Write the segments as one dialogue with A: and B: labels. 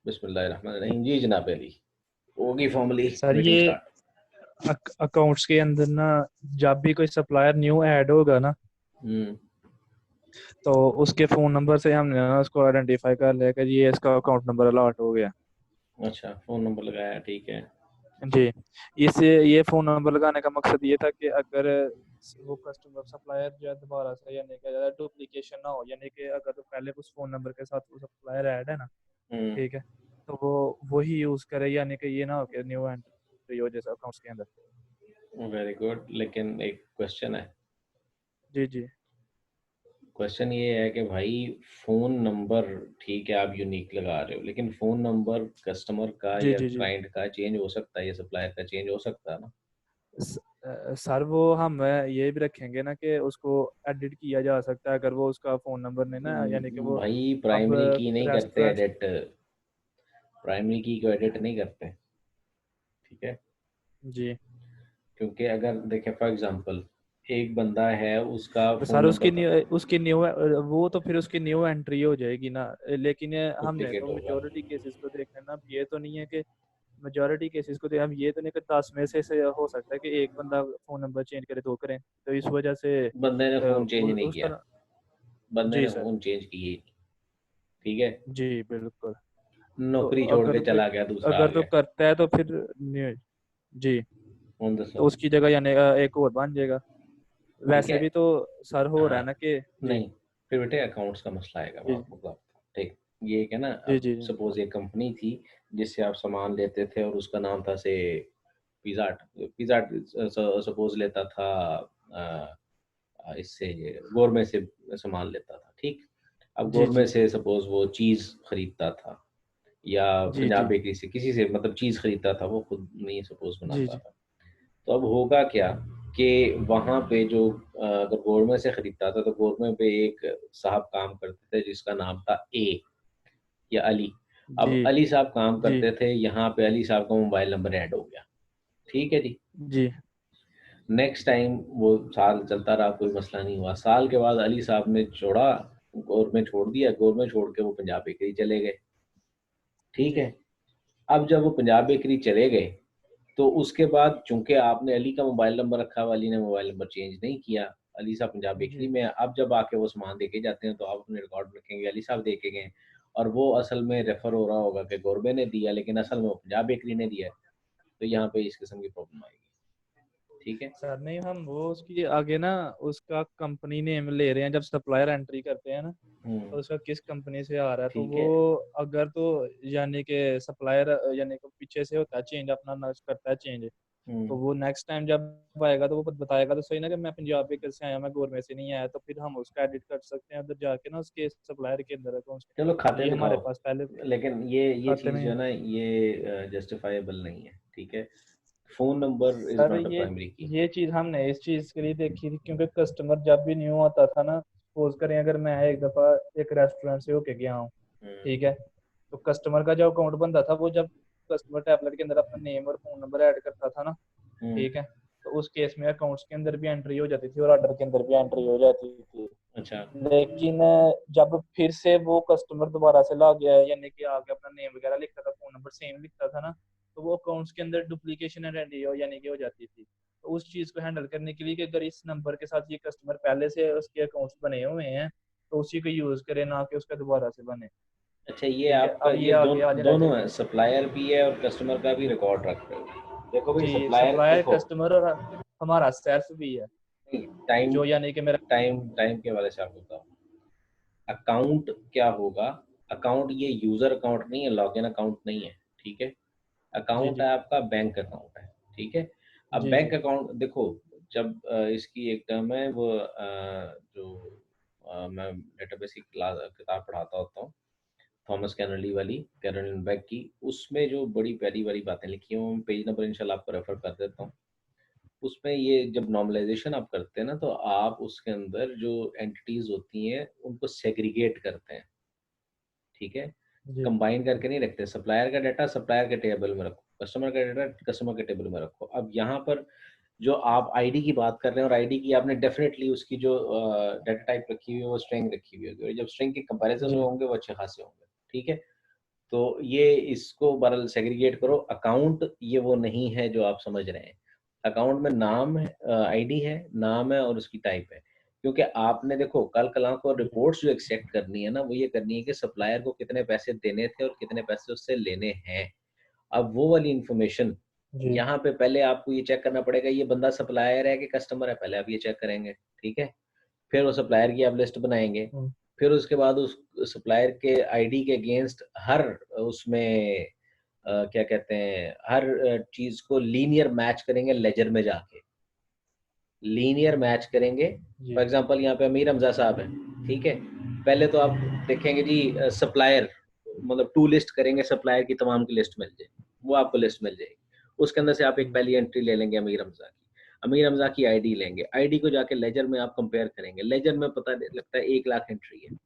A: बिस्मिल्लाहिर्रहमानिर्रहीम। जी जनाब अली, होगी फॉर्मली
B: सर
A: मीटिंग
B: ये
A: स्टार्ट।
B: अकाउंट्स के अंदर ना जब भी कोई सप्लायर न्यू ऐड होगा ना
A: हम्म।
B: तो उसके फोन नंबर से हमने ना उसको आइडेंटिफाई कर लिया कि ये इसका अकाउंट नंबर अलॉट हो गया।
A: अच्छा, फोन नंबर लगाया, ठीक है।
B: जी, इससे ये फोन नंबर लगाने का मकसद ये था कि अगर वो कस्टमर सप्लायर जो है दोबारा से यानी कि डुप्लीकेशन ना हो, यानी कि अगर तो पहले उस फोन नंबर के साथ वो सप्लायर ऐड है ना,
A: हम्म।
B: ठीक है, तो वो वही यूज करे, यानी कि ये ना हो कि न्यू एंट्री हो जैसे अकाउंट्स के अंदर।
A: वेरी गुड, लेकिन एक क्वेश्चन है।
B: जी जी
A: क्वेश्चन ये है कि भाई, फोन नंबर ठीक है आप यूनिक लगा रहे हो, लेकिन फोन नंबर कस्टमर का
B: जी
A: या
B: जी जी
A: क्लाइंट का चेंज हो सकता है या सप्लायर का चेंज हो सकता है ना।
B: सर वो हम ये भी रखेंगे ना कि उसको एडिट किया जा सकता है अगर वो उसका फोन नंबर नहीं ना, यानी कि वो
A: भाई
B: अब
A: प्राइमरी की नहीं करते
B: रेस्टोरेंट।
A: एडिट, प्राइमरी की को एडिट नहीं करते, ठीक है।
B: जी,
A: क्योंकि अगर देखें फॉर एग्जांपल, एक बंदा है उसका
B: तो
A: फोन
B: सर
A: नंबर का
B: उसकी न्यू वो तो फिर उसकी न्यू एंट्री हो जाएगी ना, लेकिन ये हमने
A: डुप्लीकेट
B: तो
A: होगा।
B: मेजोरिटी केसेस को देखना ना, अब ये तो नहीं है कि मेजोरिटी केसेस को देख, हम ये तो नहीं कि 10 में से हो सकता है कि एक बंदा फोन नंबर चेंज करे, दो करें, तो इस वजह से
A: बंदे ने फ़ोन चेंज नहीं
B: उसका
A: किया, बंदे
B: जी
A: ने
B: सर।
A: फ़ोन चेंज किए ही नहीं, ठीक है।
B: जी बिल्कुल। तो
A: नौकरी छोड़ के
B: अगर
A: चला गया, दूसरा आ
B: अगर तो
A: गया
B: करता है तो फिर न्यू जी,
A: ऑन द
B: तो
A: स्पॉट,
B: उसकी जगह यानी एक और बन जाएगा।
A: ठीक
B: वैसे
A: है।
B: भी तो सर हो रहा
A: हाँ,
B: है ना कि जी
A: नहीं, फिर बेटे अकाउंट्स का मसला आएगा, मैं
B: जी
A: आपको बताता हूँ, ठीक। ये क्या ना,
B: जी
A: अब
B: जी जी
A: सपोज़ एक कंपनी थी जिससे आप सामान लेते थे और उसका नाम था से पिज़्ज़ा हट। पिज़्ज़ा हट सपोज़ लेता था इससे गोरमे से सामान लेता था, ठीक। अब
B: जी
A: गोरमे
B: जी
A: से सपोज़ वो चीज़ खरीदता था या
B: जी
A: पंजाब
B: जी
A: बेकरी से किसी से मतलब चीज़ खरीदता था, वो खुद नहीं सपोज़
B: जी
A: बनाता
B: जी
A: था। तो अब होगा क्या कि वहाँ पे जो अगर गोरमे से खरीदता था तो गोरमे पे एक साहब काम करते थे जिसका नाम था ए या अली।
B: जी
A: अब अली साहब काम
B: जी
A: करते थे, यहाँ पे अली साहब का मोबाइल नंबर ऐड हो गया, ठीक है जी।
B: जी
A: नेक्स्ट टाइम वो साल चलता रहा, कोई मसला नहीं हुआ। साल के बाद अली साहब ने छोड़ा, गोरमे छोड़ दिया, गोरमे छोड़ के वो पंजाब बेकरी चले गए, ठीक
B: जी
A: है। अब जब वो पंजाब बेकरी चले गए तो उसके बाद चूंकि आपने अली का मोबाइल नंबर रखा हुआ, अली ने मोबाइल नंबर चेंज नहीं किया, अली साहब पंजाब बेकरी
B: जी
A: में है। अब जब आके वो सामान देके जाते हैं तो आप अपने रिकॉर्ड में रखेंगे अली साहब देके गए, और वो असल में रेफर हो रहा होगा कि गोरबे ने दिया, लेकिन असल में वो पंजाब बेकरी ने दिया है। तो यहाँ पे इस किस्म की प्रॉब्लम आएगी, ठीक है।
B: सर नहीं, हम वो उसकी आगे ना उसका कंपनी नेम ले रहे हैं जब सप्लायर एंट्री करते हैं ना, तो उसका किस कंपनी से आ रहा है, तो
A: ठीक
B: वो
A: है।
B: अगर तो यानी कि सप्लायर यानी कि पीछे से होता है चेंज, अपना नक्श करता है चेंज, तो
A: हम्म।
B: वो नेक्स्ट टाइम जब आएगा तो वो बताएगा तो सही ना कि मैं पंजाब बेकर से आया, मैं गोरमे से नहीं आया, तो फिर हम उसका एडिट कर सकते हैं उधर जाके ना उसके सप्लायर के अंदर अकाउंट।
A: चलो खाते
B: ये हमारे
A: दिखाओ,
B: पास पहले
A: लेकिन ये
B: खाते
A: चीज़
B: में
A: जो है
B: है।
A: ना, ये जस्टिफाइबल नहीं है, ठीक है। Phone number is
B: sir
A: not a primary की।
B: ये चीज हमने इस चीज के लिए देखी थी क्योंकि कस्टमर जब भी न्यू आता था ना, सपोज करें अगर मैं एक दफा एक रेस्टोरेंट से होके गया हूँ,
A: हम्म।
B: ठीक है, तो कस्टमर का जो अकाउंट बनता था वो जब कस्टमर टैबलेट के अंदर अपना नेम और फोन नंबर ऐड करता था ना,
A: हम्म।
B: ठीक है, तो उस केस में अकाउंट्स के अंदर भी एंट्री हो जाती थी और ऑर्डर के अंदर भी एंट्री हो जाती थी।
A: अच्छा।
B: लेकिन जब फिर से वो कस्टमर दोबारा से ला गया यानी कि आगे अपना नेम वगैरह लिखता था, फोन नंबर सेम लिखता था ना, तो वो अकाउंट्स के अंदर डुप्लीकेशन एंट्री हो यानी कि हो जाती थी। तो उस चीज को हैंडल करने के लिए कि अगर इस नंबर के साथ ये कस्टमर पहले से उसके अकाउंट्स बने हुए हैं तो उसी को यूज करे, ना कि उसका दोबारा से बने।
A: अच्छा, ये
B: ठीक है,
A: आपका
B: अब
A: ये
B: ये आगे आगे रह
A: दोनों
B: जाएगा।
A: है, सप्लायर भी है और कस्टमर का भी रिकॉर्ड रख रहे हो। देखो भाई,
B: जी,
A: सप्लायर
B: सप्लायर
A: देखो,
B: कस्टमर और हमारा सेल्फ भी है,
A: टाइम
B: जो यानी कि मेरा
A: टाइम टाइम के वाले से आपको बताओ। अकाउंट क्या होगा? अकाउंट ये यूजर अकाउंट नहीं है, लॉगिन अकाउंट नहीं है, ठीक है।
B: जी
A: अकाउंट
B: जी
A: है आपका बैंक अकाउंट है, ठीक है। अब
B: जी
A: बैंक
B: जी
A: अकाउंट देखो, जब इसकी एक टर्म है वो जो मैं डेटाबेस की क्लास किताब पढ़ाता होता हूँ, थॉमस कैनली वाली, कैरोलिन बेक की, उसमें जो बड़ी प्यारी वाली बातें लिखी हैं, वो पेज नंबर इंशाल्लाह आपको रेफर कर देता हूँ। उसमें ये जब नॉर्मलाइजेशन आप करते हैं ना, तो आप उसके अंदर जो एंटिटीज होती हैं उनको सेग्रीगेट करते हैं, ठीक है।
B: जी
A: कंबाइन करके नहीं रखते। सप्लायर का डाटा सप्लायर के टेबल में रखो, कस्टमर का डाटा कस्टमर के टेबल में रखो। अब यहाँ पर जो आप आईडी की बात कर रहे हैं, और आईडी की आपने डेफिनेटली उसकी जो डाटा टाइप रखी हुई है वो स्ट्रिंग रखी हुई होगी, और जब स्ट्रिंग के कंपैरिजन में
B: जी
A: होंगे वो अच्छे खासे होंगे, ठीक है। तो ये इसको बहरहाल सेग्रीगेट करो। अकाउंट ये वो नहीं है जो आप समझ रहे हैं। अकाउंट में नाम है, आईडी है, नाम है और उसकी टाइप है। क्योंकि आपने देखो कल को
B: जी
A: रिपोर्ट्स जो एक्सट्रैक्ट करनी है ना, वो ये करनी है कि सप्लायर को कितने पैसे देने थे और कितने पैसे उससे लेने हैं। अब वो वाली इन्फॉर्मेशन
B: जी
A: यहाँ पे पहले आपको ये चेक करना पड़ेगा ये बंदा सप्लायर है कि कस्टमर है, पहले आप ये चेक करेंगे, ठीक है? फिर वो सप्लायर की आप लिस्ट बनाएँगे।
B: हम्म,
A: फिर उसके बाद उस सप्लायर के आईडी के अगेंस्ट हर उसमें क्या कहते हैं, हर चीज़ को लीनियर मैच करेंगे लेजर में जाके। लीनियर मैच करेंगे।
B: जी
A: फॉर एग्ज़ाम्पल यहाँ पे अमीर हमज़ा साहब हैं, ठीक है? पहले तो आप देखेंगे जी सप्लायर मतलब टू लिस्ट करेंगे, सप्लायर की तमाम की लिस्ट मिल जाएगी, वो आपको लिस्ट मिल जाएगी। उसके अंदर से आप एक
B: हम्म,
A: पहली एंट्री ले लेंगे अमीर हमज़ा की। अमीर हमज़ा की आईडी लेंगे, आईडी को जाके लेजर में आप कंपेयर करेंगे। लेजर में पता लगता है 1 लाख एंट्री है।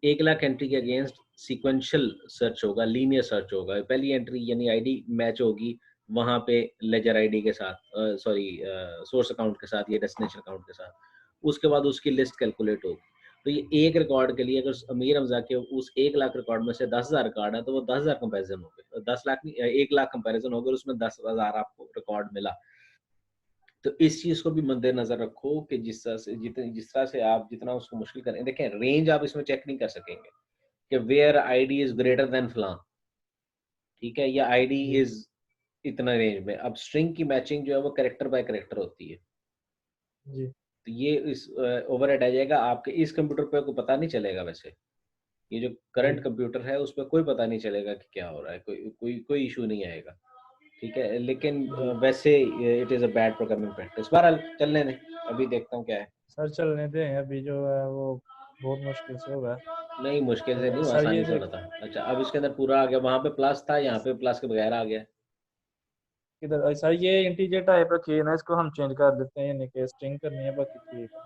A: 1 लाख एंट्री के अगेंस्ट सीक्वेंशियल सर्च होगा, लीनियर सर्च होगा। पहली एंट्री यानी आईडी मैच होगी वहाँ पे लेजर आईडी के साथ सॉरी सोर्स अकाउंट के साथ या डेस्टिनेशन अकाउंट के साथ। उसके बाद उसकी लिस्ट कैलकुलेट होगी। तो ये एक रिकॉर्ड के लिए अगर अमीर हमज़ा के उस 1 लाख रिकॉर्ड में से 10,000 रिकॉर्ड है तो वो 10,000 कंपैरिज़न हो गए। 10 लाख नहीं 1 लाख कंपैरिज़न हो गए और उसमें 10,000 आपको रिकॉर्ड मिला। तो इस चीज़ को भी मद्देनज़र रखो कि जिस तरह से आप जितना उसको मुश्किल करें देखें रेंज आप इसमें चेक नहीं कर सकेंगे। कि where ID is
B: G
A: greater than फलां, ठीक है? या आईडी
B: जी
A: इज इतना रेंज में। अब स्ट्रिंग की मैचिंग जो है वो कैरेक्टर बाय कैरेक्टर होती है।
B: जी
A: तो ये इस ओवरहेड आ जाएगा आपके इस कंप्यूटर पे को पता नहीं चलेगा वैसे। ये जो करंट
B: जी
A: कंप्यूटर है उस पे कोई पता नहीं चलेगा कि क्या हो रहा है, कोई इशू नहीं आएगा, ठीक है? लेकिन
B: जी
A: वैसे it is a bad programming practice. बहरहाल चलने दें, अभी देखता हूँ क्या है।
B: सर चलने दें, अभी जो है वो बहुत मुश्किल से होगा।
A: नहीं मुश्किल से नहीं हुआ,
B: सर ये
A: आसानी से होना
B: देख
A: था। अच्छा अब इसके अंदर पूरा आ गया, वहाँ पे प्लस था, यहाँ पे प्लस के बगैर आ गया।
B: किधर सर ये इंटीजर टाइप रखी है ना, इसको हम चेंज कर देते हैं, यानी कि स्ट्रिंग करनी है, बाकी ठीक है।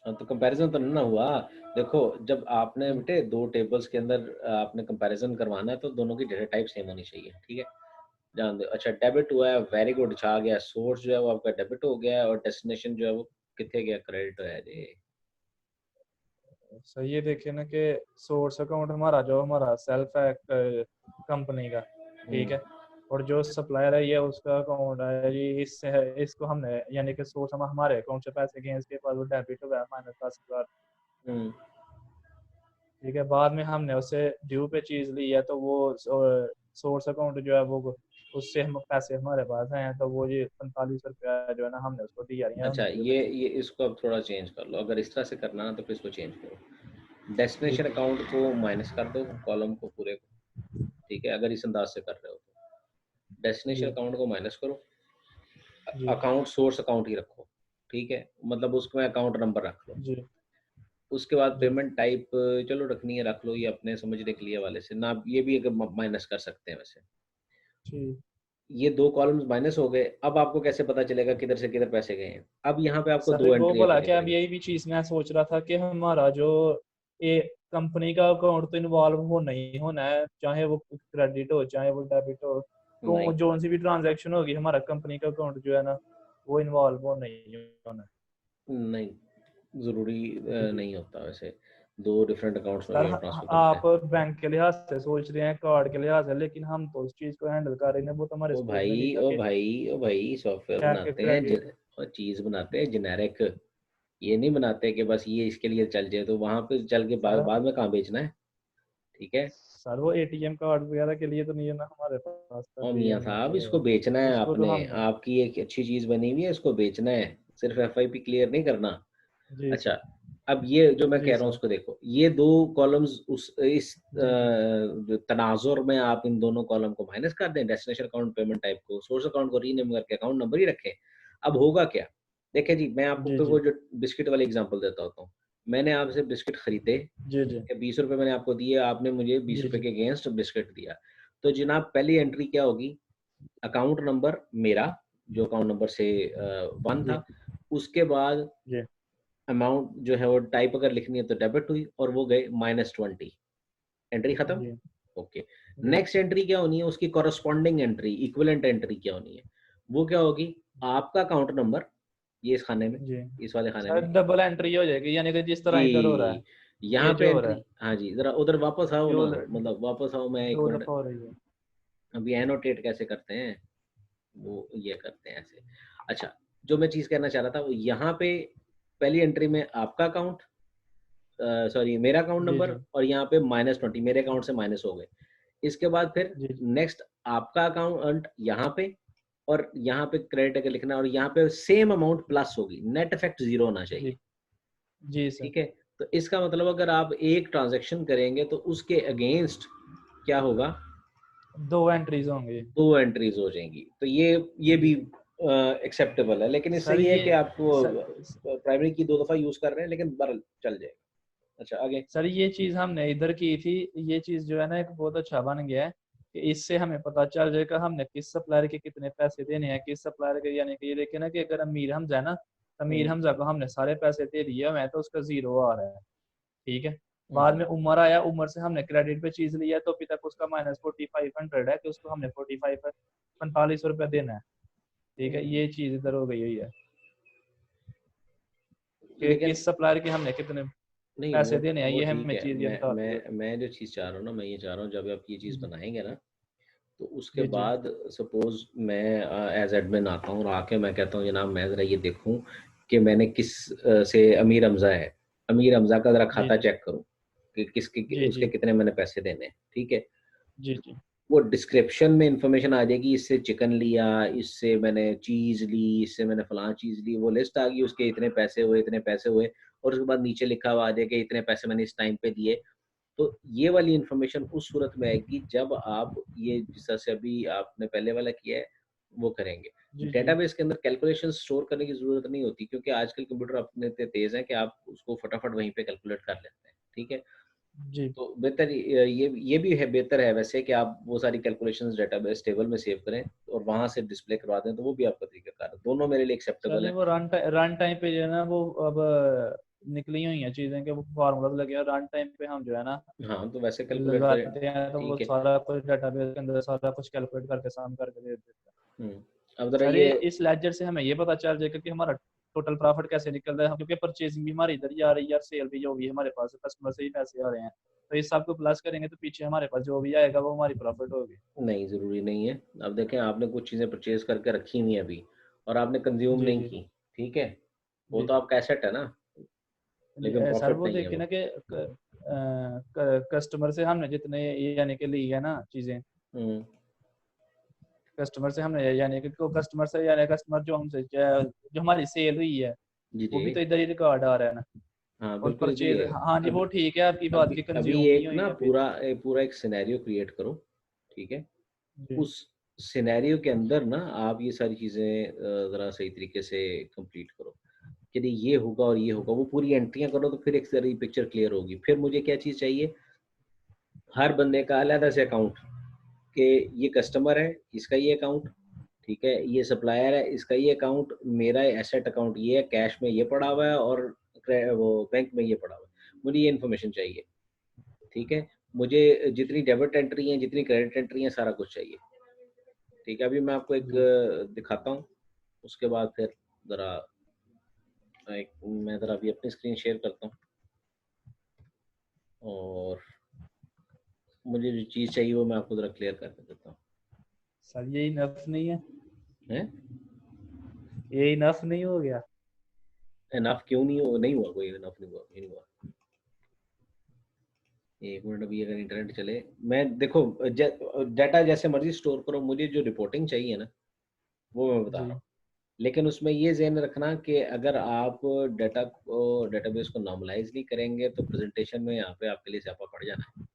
A: हाँ, तो कंपैरिजन तो नहीं ना हुआ। देखो जब आपने
B: जी
A: बेटे दो टेबल्स के अंदर आपने कंपैरिजन करवाना है तो दोनों की डेटा टाइप सेम होनी चाहिए, ठीक है? ध्यान दो। अच्छा डेबिट हुआ है, वेरी गुड, छा गया। सोर्स जो है वो आपका डेबिट हो गया है और डेस्टिनेशन जो है वो कितने गया, क्रेडिट है जी।
B: सर ये देखिए ना कि सोर्स अकाउंट हमारा जो हमारा सेल्फ है कंपनी का, ठीक है, और जो सप्लायर है ये उसका अकाउंट है जी, इससे है, इसको हमने यानी कि सोर्स हम हमारे अकाउंट से पैसे गए, इसके पास वो डेबिट हुआ है -10,000,
A: हम्म,
B: ठीक है। बाद में हमने उससे ड्यू पे चीज ली है, तो वो सोर्स अकाउंट जो है वो उससे हम पैसे हमारे पास हैं, तो वो ये 45 रुपया जो है ना हमने उसको दिया, या
A: अच्छा
B: हमने ड्यू पे चीज
A: ये
B: ली।
A: इसको अब थोड़ा चेंज कर लो। अगर इस तरह से करना है तो फिर इसको चेंज करो।
B: जी
A: डेस्टिनेशन
B: जी
A: अकाउंट को माइनस कर दो, कॉलम को पूरे को, ठीक है? अगर इस अंदाज से कर रहे हो तो डेस्टिनेशन
B: जी
A: अकाउंट को माइनस करो,
B: जी
A: अकाउंट सोर्स अकाउंट ही रखो, ठीक है? मतलब उसमें अकाउंट नंबर रख लो।
B: जी
A: उसके बाद
B: जी
A: पेमेंट टाइप चलो रखनी है रख लो, ये अपने समझने के लिए वाले से ना, ये भी अगर माइनस कर सकते हैं वैसे।
B: जी
A: ये दो कॉलम्स माइनस हो गए। अब आपको कैसे पता चलेगा किधर से किधर पैसे गए हैं? अब यहाँ पे आपको
B: सर
A: दो
B: वो
A: एंट्रियाँ
B: बोला
A: करनी
B: कि अब
A: पड़ेंगी।
B: यही भी चीज मैं सोच रहा था कि हमारा जो ये कंपनी का अकाउंट तो इन्वॉल्व हो नहीं होना है, चाहे वो क्रेडिट हो चाहे वो डेबिट हो, तो
A: नहीं,
B: जो सी भी ट्रांजैक्शन होगी हमारा कंपनी का अकाउंट जो है ना वो इन्वॉल्व हो नहीं होना
A: नहीं, ज़रूरी
B: है। जी
A: नहीं होता वैसे। दो डिफरेंट अकाउंट्स में
B: सर
A: अगर ट्रांसफ़र करते
B: आप
A: हैं।
B: बैंक के लिहाज से सोच रहे हैं, कार्ड के लिहाज से, लेकिन हम तो उस चीज को हैंडल कर रहे हैं, वो तो हमारे
A: ओ
B: स्कोप
A: भाई
B: में नहीं था
A: ओ
B: कि
A: भाई ओ भाई, सॉफ्टवेयर
B: चेक
A: बनाते हैं
B: क्रेडिट।
A: और चीज़ बनाते हैं जेनेरिक। ये नहीं बनाते कि बस ये इसके लिए चल जाए तो वहाँ पे चल के
B: सर
A: बाद में कहाँ बेचना है, ठीक है?
B: सर वो एटीएम कार्ड वगैरह के लिए तो नहीं है ना हमारे पास,
A: और
B: तभी
A: मियाँ
B: हमने
A: साहब
B: तो
A: इसको बेचना है
B: उसको तो
A: आपने।
B: हमने।
A: आपकी एक अच्छी चीज़ बनी हुई है, इसको बेचना है, सिर्फ एफआईपी क्लियर नहीं करना।
B: जी
A: अच्छा, अब ये जो मैं कह
B: जी
A: रहा हूँ
B: सर।
A: उसको देखो, ये दो कॉलम्स उस इस
B: जी
A: जो तनाजुर में आप इन दोनों कॉलम को माइनस कर दें, डेस्टिनेशन अकाउंट पेमेंट टाइप को सोर्स अकाउंट को रीनेम करके अकाउंट नंबर ही रखें। अब होगा क्या? देखिए जी, मैं आपको
B: जी
A: फिर वो
B: जी
A: जो बिस्किट वाली एग्जांपल देता होता हूँ। मैंने आपसे बिस्किट खरीदे,
B: जी जी
A: या ₹20 मैंने आपको दिए, आपने मुझे ₹20
B: जी
A: के
B: जी
A: अगेंस्ट बिस्किट दिया। तो जनाब पहली एंट्री क्या होगी? अकाउंट नंबर मेरा, जो अकाउंट नंबर से 1
B: जी
A: था, उसके बाद
B: जी
A: अमाउंट जो है वो टाइप अगर लिखनी है तो डेबिट हुई और वो गए -20, एंट्री खत्म।
B: जी
A: ओके,
B: जी
A: नेक्स्ट एंट्री क्या होनी है? उसकी कॉरेस्पॉन्डिंग एंट्री, इक्विवेलेंट एंट्री क्या होनी है? वो क्या होगी? आपका अकाउंट नंबर, ये इस खाने में,
B: जी
A: इस वाले खाने
B: सर
A: में,
B: डबल एंट्री हो जाएगी, यानी कि जिस तरह इधर हो रहा
A: जी,
B: है।
A: यहाँ
B: ये
A: पे
B: जो हो रहा
A: एंट्री,
B: है,
A: हाँ जी, ज़रा उधर वापस आओ ना,
B: जो
A: मतलब वापस आओ, मैं एक
B: जो
A: मिनट।
B: दफा हो रही है।
A: अभी एनोटेट कैसे करते हैं, वो ये करते हैं ऐसे। अच्छा, जो मैं चीज़ कहना चाह रहा था वो यहाँ पे पहली एंट्री में आपका अकाउंट, सॉरी मेरा अकाउंट
B: जी
A: नंबर,
B: जी
A: और यहाँ पे -20 मेरे अकाउंट से माइनस हो गए। इसके बाद फिर
B: जी जी
A: नेक्स्ट आपका अकाउंट यहाँ पे, और यहाँ पे क्रेडिट अगर लिखना है, और यहाँ पे सेम अमाउंट प्लस होगी, नेट इफेक्ट 0 होना
B: जी
A: चाहिए।
B: जी सर।
A: ठीक है? तो इसका मतलब अगर आप एक ट्रांज़ैक्शन करेंगे तो उसके अगेंस्ट क्या होगा?
B: 2 एंट्रीज होंगे।
A: 2 एंट्रीज़ हो जाएँगी। तो ये
B: जी
A: भी
B: जी
A: एक्सेप्टेबल है, लेकिन इससे
B: सर
A: ये है
B: ये
A: कि आप वो
B: सर,
A: प्राइमरी की 2 दफ़ा यूज़ कर रहे हैं, लेकिन बहरहाल चल जाएगा। अच्छा, आगे?
B: सर ये चीज़ हमने इधर की थी। ये चीज़ जो है ना एक बहुत अच्छा बन गया है कि इससे हमें पता चल जाएगा हमने किस सप्लायर के कितने पैसे देने हैं, किस सप्लायर के, यानी कि ये देखिए ना कि अगर अमीर हमजा है ना, अमीर
A: हुँ,
B: हमजा को हमने सारे पैसे दे दिए हुए हैं तो उसका 0 आ रहा है। ठीक है। बाद
A: हुँ,
B: में उमर आया, उमर से हमने क्रेडिट पे चीज़ लिया तो अभी तक उसका -4500 है कि उसको हमने 45 ₹45 देना है। ठीक है,
A: हुँ।
B: ये चीज़ इधर हो गई हुई है कि
A: लेकिन
B: किस सप्लायर के हमने कितने
A: नहीं,
B: पैसे देने हैं,
A: वो
B: ये
A: ठीक
B: हमें
A: है।
B: चीज़ ये बता रही है।
A: मैं जो चीज़ चाह रहा हूँ ना, मैं ये चाह रहा हूँ जब आप ये चीज़
B: जी
A: बनाएँगे ना, तो उसके
B: जी जी
A: बाद सपोज़ मैं एज़ एडमिन आता हूँ और आके मैं कहता हूँ जनाब मैं ज़रा ये देखूँ कि मैंने किस से अमीर हमज़ा है, अमीर हमज़ा का ज़रा
B: जी
A: खाता
B: जी
A: चेक करूँ कि
B: जी
A: उसके
B: जी
A: कितने मैंने पैसे देने हैं, ठीक है?
B: जी जी
A: वो डिस्क्रिप्शन में इन्फॉर्मेशन आ जाएगी, इससे चिकन लिया, इससे मैंने चीज़ ली, इससे मैंने फलाँ चीज़ ली, वो लिस्ट आ गई, उसके इतने पैसे हुए, और उसके बाद नीचे लिखा हुआ आ जाएगा इतने पैसे मैंने इस टाइम पे दिए। तो ये वाली इन्फॉर्मेशन उस सूरत में आएगी जब आप ये जिस तरह से अभी आपने पहले वाला किया है, वो करेंगे।
B: जी जी
A: डेटाबेस के अंदर कैलकुलेशन स्टोर करने की ज़रूरत नहीं होती, क्योंकि आजकल कंप्यूटर अपने इतने तेज़ हैं कि आप उसको फटाफट वहीं पे कैलकुलेट कर लेते हैं, ठीक है?
B: जी
A: तो बेहतर ये भी है, बेहतर है वैसे कि आप वो सारी कैलकुलेशंस डेटाबेस टेबल में सेव करें और वहाँ से डिस्प्ले करवा दें, तो वो भी आपका तरीकाकार है। दोनों मेरे लिए एक्सेप्टेबल
B: चलिए
A: है।
B: वो रन टाइम पे जो है ना वो अब निकली हुई हैं चीज़ें कि वो फार्मूला लगे हैं, रन टाइम पे हम जो है ना
A: हाँ, तो वैसे कैलकुलेट करें,
B: लगाते हैं तो वो
A: ठीक है।
B: सारा कुछ डाटाबेस के अंदर सारा कुछ कैलकुलेट करके साम करके दे देता है।
A: हुँ, अब ज़रा
B: सर
A: ये,
B: ये इस लेजर से हमें ये पता चल जाएगा कि हमारा टोटल प्रॉफिट कैसे निकल रहा है, क्योंकि परचेजिंग भी हमारी इधर ही आ रही है और सेल भी जो भी हमारे पास कस्टमर से ही पैसे आ रहे हैं, तो इस सब को प्लस करेंगे तो पीछे हमारे पास जो भी आएगा वो हमारी प्रॉफिट होगी।
A: नहीं, ज़रूरी नहीं है। अब देखें, आपने कुछ चीज़ें परचेज़ करके रखी हुई हैं अभी और आपने कंज़्यूम
B: जी
A: नहीं
B: जी
A: की, ठीक है? वो
B: जी
A: तो आपका एसेट है ना, लेकिन
B: सर
A: प्रॉफ़िट
B: वो
A: नहीं है
B: देखिए
A: वो।
B: ना कि कस्टमर से हमने जितने यानी कि ली है ना चीज़ें,
A: हुँ,
B: कस्टमर से हमने यानी कि कस्टमर से यानी कस्टमर जो हमसे जो हमारी सेल हुई है
A: जी,
B: वो
A: जी।
B: भी तो इधर ही रिकॉर्ड आ रहा है ना।
A: हाँ,
B: और
A: बिल्कुल
B: परचेज,
A: इसीलिए
B: हाँ जी वो
A: अभी
B: ठीक है आपकी बात की
A: अभी
B: कंज्यूम नहीं
A: एक
B: हुई
A: ना
B: है फिर।
A: पूरा एक सिनेरियो क्रिएट करो, ठीक है?
B: जी
A: उस सिनेरियो के अंदर ना आप ये सारी चीज़ें ज़रा सही तरीके से कंप्लीट करो, कि नहीं ये होगा और ये होगा, वो पूरी एंट्रियाँ करो तो फिर एक सारी पिक्चर क्लियर होगी। फिर मुझे क्या चीज़ चाहिए, हर बंदे का अलग से अकाउंट, कि ये कस्टमर है, इसका ये अकाउंट, ठीक है? ये सप्लायर है, इसका ये अकाउंट, मेरा एसेट अकाउंट ये है, कैश में ये पड़ा हुआ है और वो बैंक में ये पड़ा हुआ है। मुझे ये इन्फॉर्मेशन चाहिए, ठीक है? मुझे जितनी डेबिट एंट्री है, जितनी क्रेडिट एंट्री है, सारा कुछ चाहिए, ठीक है? अभी मैं आपको एक
B: जी
A: दिखाता हूँ, उसके बाद फिर ज़रा एक मैं ज़रा अभी अपनी स्क्रीन शेयर करता हूँ और मुझे जो चीज़ चाहिए वो मैं आपको ज़रा क्लियर करके देता हूँ।
B: सर ये इनफ नहीं है,
A: हैं?
B: ये इनफ नहीं हो गया।
A: इनफ क्यों नहीं हुआ, कोई इनफ नहीं हुआ, नहीं हुआ। 1 मिनट, अभी अगर इंटरनेट चले, मैं देखो डाटा जैसे मर्ज़ी स्टोर करो, मुझे जो रिपोर्टिंग चाहिए ना, वो मैं बता रहा
B: जी
A: हूँ। लेकिन उसमें ये ज़हन में रखना कि अगर आप डेटाबेस को नॉर्मलाइज़ नहीं करेंगे, तो प्रेज़ेंटेशन में यहाँ पे आपके लिए स्यापा पड़ जाना है,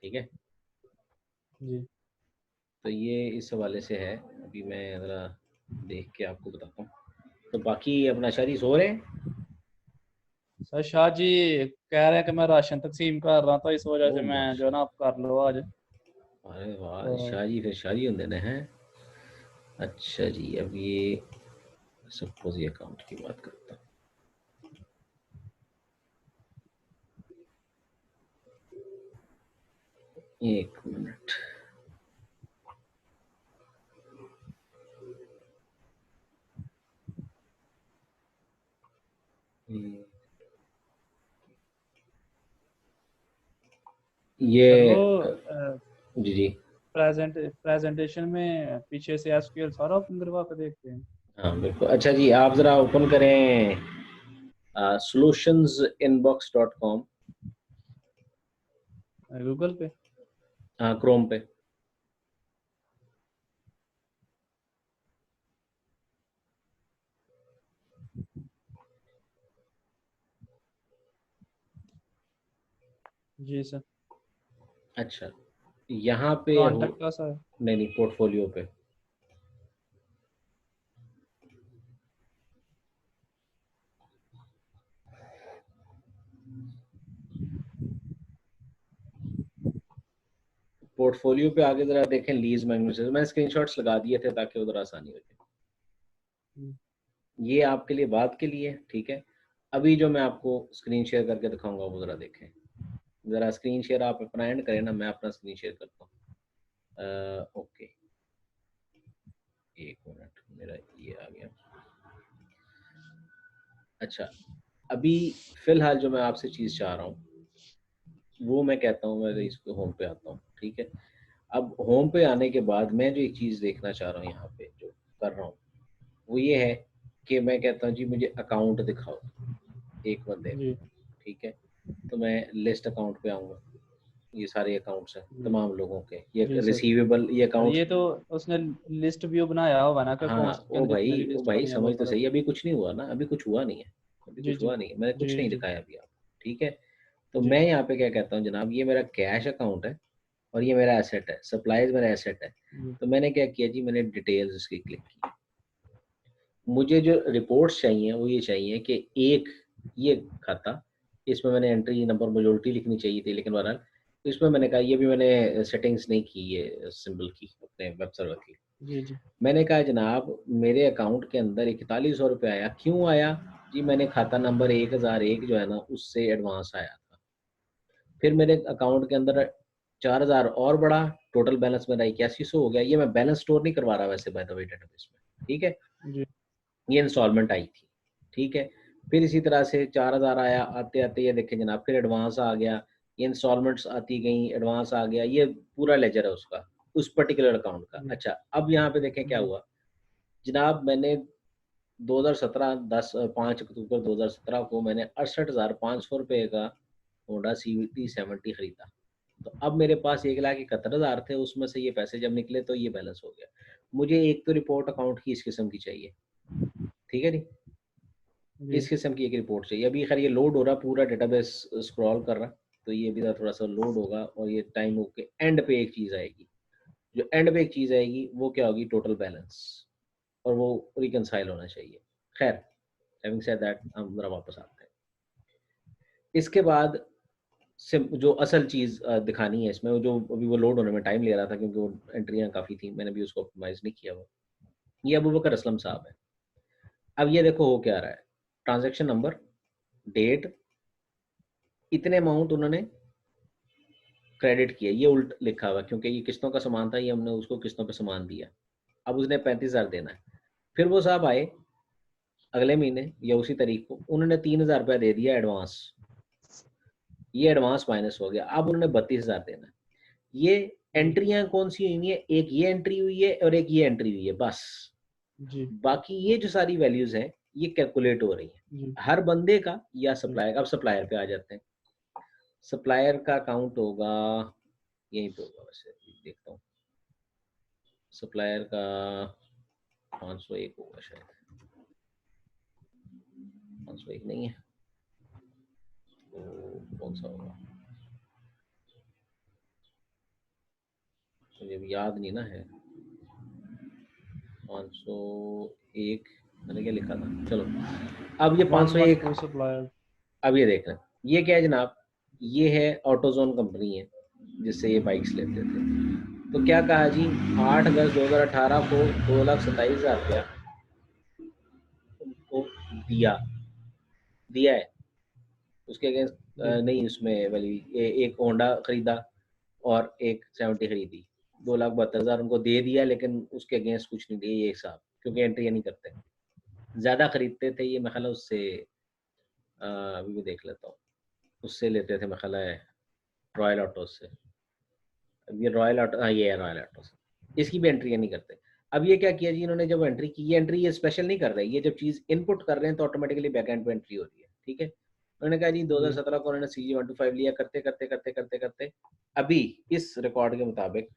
A: ठीक है?
B: जी
A: तो ये इस हवाले से है, अभी मैं ज़रा देख के आपको बताता हूँ। तो बाकी अपना शादी सो रहे हैं?
B: सर शाह जी कह रहे हैं कि मैं राशन तकसीम कर रहा था, इस वजह से
A: ओह
B: मैं जो है
A: माशा,
B: ना आप कर लो आज।
A: अरे वाह!
B: तो
A: शाह जी फिर शादी होंदे ने हैं? अच्छा जी, अब ये सपोज़ ये अकाउंट की बात करता हूँ। 1 मिनट। ये ये
B: सर वो
A: जी जी।
B: प्रेजेंटेशन में पीछे से एसक्यूएल सारा ओपन करवा कर देखते हैं।
A: हाँ बिल्कुल। अच्छा जी, आप ज़रा ओपन करें solutionsinbox.com।
B: गूगल पे।
A: हाँ, क्रोम पे।
B: जी सर।
A: अच्छा, यहाँ पे हो।
B: कॉन्टेक्ट का सर।
A: नहीं नहीं, पोर्टफोलियो पे। पोर्टफोलियो पे आगे जरा देखें, लीज मैग्नीफिसेंट। मैंने स्क्रीनशॉट्स लगा दिए थे ताकि उधर आसानी हो जाए। ये आपके लिए बात के लिए, ठीक है। अभी जो मैं आपको स्क्रीन शेयर करके दिखाऊंगा वो जरा देखें। जरा स्क्रीन शेयर आप अपना एंड करें ना, मैं अपना स्क्रीन शेयर करता हूँ। ओके, एक मिनट, मेरा ये आ गया। अच्छा, अभी फिलहाल जो मैं आपसे चीज़ चाह रहा हूँ वो मैं कहता हूँ, मैं इसको होम पे आता हूँ, ठीक है। अब होम पे आने के बाद मैं जो एक चीज़ देखना चाह रहा हूँ यहाँ पे जो कर रहा हूँ वो ये है कि मैं कहता हूँ जी मुझे अकाउंट दिखाओ एक बंदे
B: जी
A: का, ठीक है। तो मैं लिस्ट अकाउंट पे आऊँगा। ये सारे अकाउंट्स हैं
B: जी
A: तमाम लोगों के, ये
B: जी सर।
A: रिसीवेबल, ये
B: और
A: अकाउंट्स।
B: ये तो उसने लिस्ट व्यू बनाया होगा ना कि
A: हाँ,
B: अकाउंट्स के अंदर कितने की
A: ओ
B: लिस्ट
A: भाई
B: पड़ी है वो
A: समझ तो
B: सारा
A: सही,
B: कुछ।
A: अभी कुछ नहीं हुआ ना, अभी कुछ हुआ नहीं है। अभी
B: जी
A: कुछ
B: जी
A: हुआ नहीं है, मैंने कुछ
B: जी
A: नहीं
B: जी
A: दिखाया अभी आपको, ठीक है। तो
B: जी
A: मैं यहाँ पे क्या कहता हूँ जनाब, ये मेरा कैश अकाउंट है और ये मेरा एसेट है, सप्लाईज मेरा एसेट है।
B: जी
A: तो मैंने क्या किया जी, मैंने डिटेल्स इसकी क्लिक की। मुझे जो रिपोर्ट्स चाहिए वो ये चाहिए कि एक ये खाता, इसमें मैंने एंट्री नंबर मेजोरिटी लिखनी चाहिए थी, लेकिन बहरहाल तो इसमें मैंने कहा, ये भी मैंने सेटिंग्स नहीं की ये सिंबल की अपने वेब सर्वर की।
B: जी जी
A: मैंने कहा जनाब मेरे अकाउंट के अंदर 4100 रुपये आया, क्यों आया जी? मैंने खाता नंबर 1001 जो है ना उससे एडवांस आया था। फिर मेरे अकाउंट के अंदर 4000 और बढ़ा, टोटल बैलेंस मेरा 8100 हो गया। ये मैं बैलेंस स्टोर नहीं करवा रहा वैसे बाय द वे डेटाबेस में, ठीक है।
B: जी
A: ये इंस्टॉलमेंट आई थी, ठीक है। फिर इसी तरह से 4000 आया, आते आते ये देखें जनाब फिर एडवांस आ गया, ये इंस्टॉलमेंट्स आती गई, एडवांस आ गया, ये पूरा लेजर है उसका, उस पर्टिकुलर अकाउंट का।
B: जी
A: अच्छा, अब यहाँ पे देखें क्या
B: जी
A: हुआ जनाब। मैंने 2017 5 अक्टूबर 2017 को मैंने 68,500 रुपये का होंडा CVT 70 खरीदा। तो अब मेरे पास 1,71,000 थे, उसमें से ये पैसे जब निकले तो ये बैलेंस हो गया। मुझे एक तो रिपोर्ट अकाउंट की इस किस्म की चाहिए, ठीक है जी।
B: जी
A: इस किस्म की एक रिपोर्ट चाहिए। अभी खैर ये लोड हो रहा, पूरा डेटाबेस स्क्रॉल कर रहा, तो ये भी थोड़ा सा लोड होगा और ये टाइम होके एंड पे एक चीज़ आएगी। जो एंड पे एक चीज़ आएगी वो क्या होगी? टोटल बैलेंस, और वो रिकनसाइल होना चाहिए। खैर, हैविंग सेड दैट, हम ज़रा वापस आते हैं। इसके बाद जो असल चीज़ दिखानी है इसमें, वो जो अभी वो लोड होने में टाइम ले रहा था क्योंकि वो एंट्रियाँ काफ़ी थी, मैंने भी उसको ऑप्टिमाइज़ नहीं किया हुआ। ये अबू बकर असलम साहब है। अब ये देखो हो क्या रहा है, ट्रांज़ैक्शन नंबर, डेट, इतने अमाउंट उन्होंने क्रेडिट किया। ये उल्ट लिखा हुआ है क्योंकि ये किस्तों का सामान था, ये हमने उसको किस्तों पे सामान दिया। अब उसने 35,000 देना है। फिर वो साहब आए अगले महीने या उसी तारीख को, उन्होंने 3,000 रुपया दे दिया एडवांस। ये एडवांस माइनस हो गया, अब उन्होंने 32,000 देना है। ये
B: जी
A: एंट्रियां कौन सी हुई हैं? एक ये एंट्री हुई है और एक ये एंट्री हुई है, बस।
B: जी
A: बाकी ये जो सारी वैल्यूज हैं ये कैलकुलेट हो रही हैं
B: जी
A: हर बंदे का या
B: जी
A: सप्लायर। अब सप्लायर पे आ जाते हैं। सप्लायर का अकाउंट होगा यहीं पे होगा, वैसे देखता हूँ। सप्लायर का 501 होगा शायद, 501 नहीं है तो कौन सा होगा? मुझे अभी याद नहीं ना है। 501 मैंने क्या लिखा था, चलो। अब ये 501,
B: 112 सप्लायर।
A: अब ये देख रहे हैं, ये क्या है जनाब? ये है ऑटोजोन कंपनी है जिससे ये बाइक्स लेते थे। तो क्या कहा जी, 8 अगस्त 2018 को 2,27,000 रुपया उनको दिया, दिया है। उसके अगेंस्ट
B: जी
A: नहीं, उसमें वाली एक होंडा खरीदा और एक 70 खरीदी। 2,72,000 उनको दे दिया, लेकिन उसके अगेंस्ट कुछ नहीं दिया ये साहब, क्योंकि एंट्री नहीं करते। ज़्यादा खरीदते थे ये, मैं ख्याल है उससे अभी भी देख लेता हूँ, उससे लेते थे मैं ख्याल है रॉयल ऑटो से। अब ये रॉयल ऑटो, हाँ ये है रॉयल ऑटो से, इसकी भी एंट्री नहीं करते। अब ये क्या किया जी इन्होंने, जब एंट्री की, ये एंट्री ये स्पेशल नहीं कर रहे, ये जब चीज़ इनपुट कर रहे हैं तो ऑटोमेटिकली बैक एंड पे एंट्री हो रही है, ठीक है। उन्होंने कहा जी
B: जी
A: 2017 को उन्होंने CG 125 लिया, करते करते करते करते करते अभी इस रिकॉर्ड के मुताबिक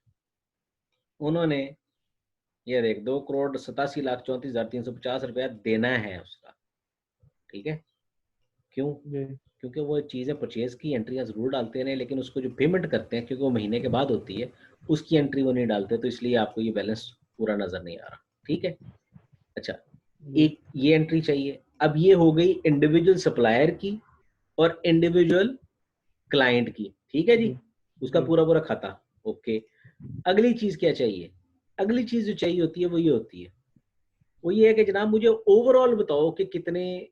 A: उन्होंने, ये देख 2,87,34,350 रुपया देना है उसका, ठीक है। क्यों?
B: जी
A: क्योंकि वो चीज़ें परचेज की एंट्रियाँ ज़रूर डालते हैं, लेकिन उसको जो पेमेंट करते हैं क्योंकि वो महीने के बाद होती है, उसकी एंट्री वो नहीं डालते, तो इसलिए आपको ये बैलेंस पूरा नज़र नहीं आ रहा, ठीक है। अच्छा,
B: जी
A: एक ये एंट्री चाहिए। अब ये हो गई इंडिविजुअल सप्लायर की और इंडिविजुअल क्लाइंट की, ठीक है जी,
B: जी
A: उसका
B: जी
A: पूरा पूरा खाता, ओके। अगली चीज़ क्या चाहिए? अगली चीज़ जो चाहिए होती है वो ये होती है, वो ये है कि जनाब मुझे ओवरऑल बताओ कि कितने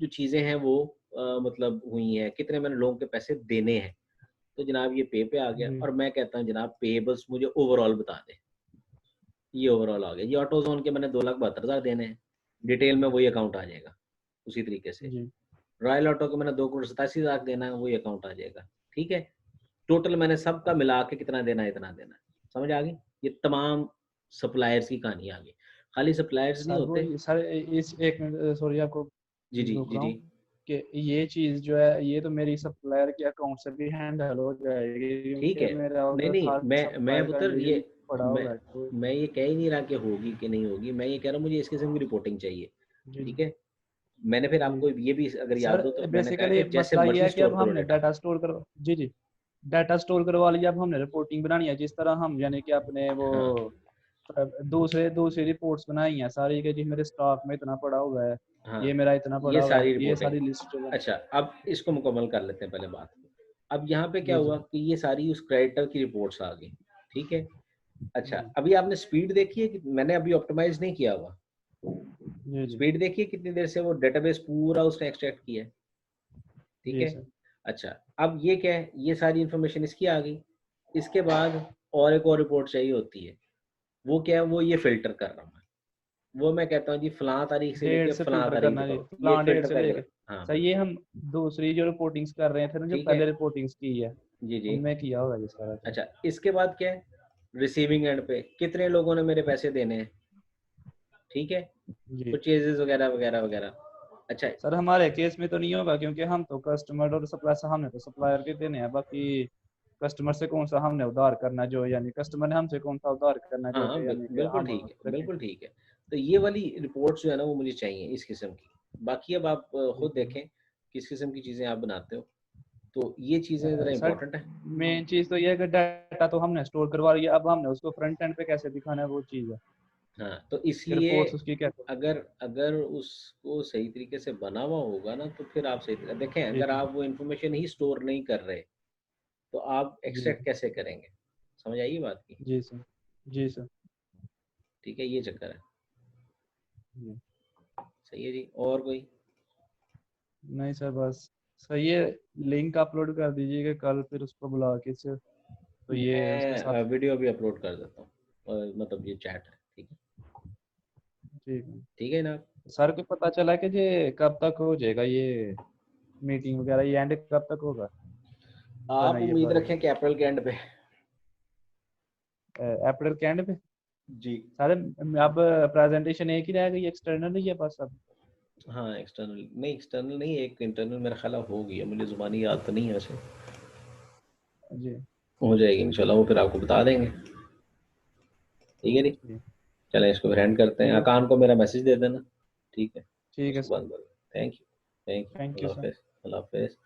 A: जो चीज़ें हैं वो मतलब हुई हैं, कितने मैंने लोगों के पैसे देने हैं। तो जनाब ये पे आ गया,
B: जी
A: और मैं कहता हूँ जनाब पेबल्स मुझे ओवरऑल बता दें। ये ओवरऑल आ गया, ये ऑटोज़ोन के मैंने 2,72,000 देने हैं, डिटेल में वही अकाउंट आ जाएगा उसी तरीके से।
B: जी
A: रॉयल ऑटो के मैंने 2,87,00,000 देना है, वही अकाउंट आ जाएगा, ठीक है। टोटल मैंने सबका मिला के कितना देना है, इतना देना है, समझ आ गई। ये तमाम सप्लायर्स की कहानी आ गई, खाली सप्लायर्स नहीं
B: सर वो
A: होते।
B: सर इस एक मिनट सॉरी आपको
A: जी जी
B: रोक
A: जी
B: रहा
A: जी।
B: हूँ कि ये चीज़ जो है ये तो मेरी सप्लायर के अकाउंट से भी हैंडल हो जाएगी
A: ठीक
B: क्योंकि
A: है,
B: मेरा
A: नहीं
B: उधर
A: नहीं,
B: हर
A: मैं
B: सप्लायर का
A: पुत्र ये,
B: इंडिविजुअली पड़ा
A: मैं
B: हुआ है तो
A: मैं ये कह ही नहीं रहा कि होगी कि नहीं होगी, मैं ये कह रहा हूँ मुझे इस किस्म की रिपोर्टिंग चाहिए,
B: जी
A: ठीक है। मैंने फिर
B: जी
A: आपको ये भी अगर
B: सर
A: याद हो तो मैंने कहा
B: बेसिकली
A: कि जैसे
B: मसला ये
A: मर्जी
B: है कि अब
A: स्टोर करो
B: हमने
A: डेटा।
B: डाटा स्टोर कर जी जी डाटा स्टोर करवा लिया, अब हमने रिपोर्टिंग बनानी है जिस तरह हम यानी कि अपने वो
A: हाँ
B: दूसरे दूसरी रिपोर्ट्स बनाई हैं सारी के जी मेरे स्टॉक में इतना पड़ा हुआ है,
A: हाँ,
B: ये मेरा इतना
A: ये
B: पड़ा हुआ है,
A: सारी
B: ये
A: रिपोर्टिंग।
B: सारी लिस्ट जो है
A: अच्छा, अब इसको मुकम्मल कर लेते हैं पहले बात को। अब यहाँ पे क्या
B: जी जी
A: हुआ कि ये सारी उस क्रेडिटर की रिपोर्ट्स आ गई, ठीक है। अच्छा,
B: जी
A: अभी आपने स्पीड देखी है कि मैंने अभी ऑप्टिमाइज नहीं किया हुआ,
B: जी जी
A: स्पीड देखिए कितनी देर से वो डेटाबेस पूरा उसने एक्सट्रैक्ट किया है, ठीक
B: जी
A: है।
B: सर
A: अच्छा, अब ये क्या है, ये सारी इन्फॉर्मेशन इसकी आ गई। इसके बाद और एक और रिपोर्ट चाहिए होती है, वो क्या है, वो ये फिल्टर कर रहा हूँ मैं। वो मैं कहता हूँ जी फलां तारीख से
B: डेट
A: लेके
B: से
A: फलां
B: फिल्टर
A: तारीख
B: करना जी
A: बताओ, ये
B: प्लान डेट
A: फिल्टर
B: से
A: करके
B: लेके
A: हाँ
B: सर ये
A: बिल्कुल,
B: हम दूसरी जो रिपोर्टिंग्स कर रहे थे ना जो
A: ठीक है।
B: पहले रिपोर्टिंग्स की है
A: जी जी।
B: उनमें किया होगा जी सारा तो
A: अच्छा, इसके बाद क्या है, रिसीविंग एंड पे कितने लोगों ने मेरे पैसे देने हैं, ठीक है,
B: जी
A: परचेजेस वगैरह वगैरह वगैरह। अच्छा,
B: सर हमारे केस में तो नहीं होगा क्योंकि हम तो कस्टमर और सप्लायर से हमने तो सप्लायर के देने हैं बाकी कस्टमर से कौन सा हमने उधार करना जो यानी कस्टमर ने हमसे कौन सा उधार करना जो
A: हाँ
B: कि यानी कि
A: बिल्कुल
B: हम
A: ठीक है,
B: रखें
A: बिल्कुल ठीक है। तो ये वाली रिपोर्ट्स जो है ना वो मुझे चाहिए इस किस्म की। बाकी अब आप
B: जी
A: खुद देखें किस किस्म की चीज़ें आप बनाते हो, तो ये चीज़ें ज़रा
B: सर
A: इंपॉर्टेंट है।
B: मेन चीज़ तो ये है कि डाटा तो हमने स्टोर करवा लिया अब हमने उसको फ्रंट एंड पे कैसे दिखाना है वो चीज़ है
A: हाँ, तो
B: कि
A: इसलिए
B: रिपोर्ट्स उसकी कैसे
A: अगर अगर उसको सही तरीके से बना हुआ होगा ना तो फिर आप सही देखें,
B: जी
A: अगर
B: जी
A: आप वो इन्फॉर्मेशन ही स्टोर नहीं कर रहे तो आप
B: जी
A: एक्सट्रैक्ट कैसे करेंगे, समझ आइए बात की।
B: जी सर जी सर
A: ठीक है, ये चक्कर है।
B: जी
A: सही है जी, और कोई?
B: नहीं सर बस सही है लिंक अपलोड कर दीजिएगा कल फिर उसको बुला के से तो ये उसके साथ
A: मैं वीडियो भी अपलोड कर देता हूँ, मतलब ये चैट है, ठीक है।
B: ठीक है
A: ठीक है ना।
B: सर को पता चला कि ये कब तक हो जाएगा ये मीटिंग वगैरह ये एंड कब तक होगा
A: आप
B: बनाइए
A: उम्मीद
B: सारे
A: रखें कि अप्रैल के एंड पे।
B: अप्रैल के एंड पे
A: जी।
B: सारे अब प्रेजेंटेशन एक ही रह गई एक्सटर्नल ही है बस अब
A: हाँ एक्सटर्नल नहीं, एक्सटर्नल नहीं, एक इंटरनल मेरा ख्याल है हो गया, मुझे ज़ुबानी याद तो नहीं है वैसे।
B: जी
A: हो जाएगी इंशाल्लाह, वो फिर आपको बता देंगे, ठीक है जी।
B: ठीक
A: चलें इसको फिर एंड करते हैं,
B: ठीक है
A: अकान को मेरा मैसेज दे देना, ठीक है,
B: ठीक है
A: उसको
B: सर
A: बंद कर। Thank you, thank you,
B: thank you
A: Allah
B: sir
A: हाफिज़, अल्लाह हाफिज़।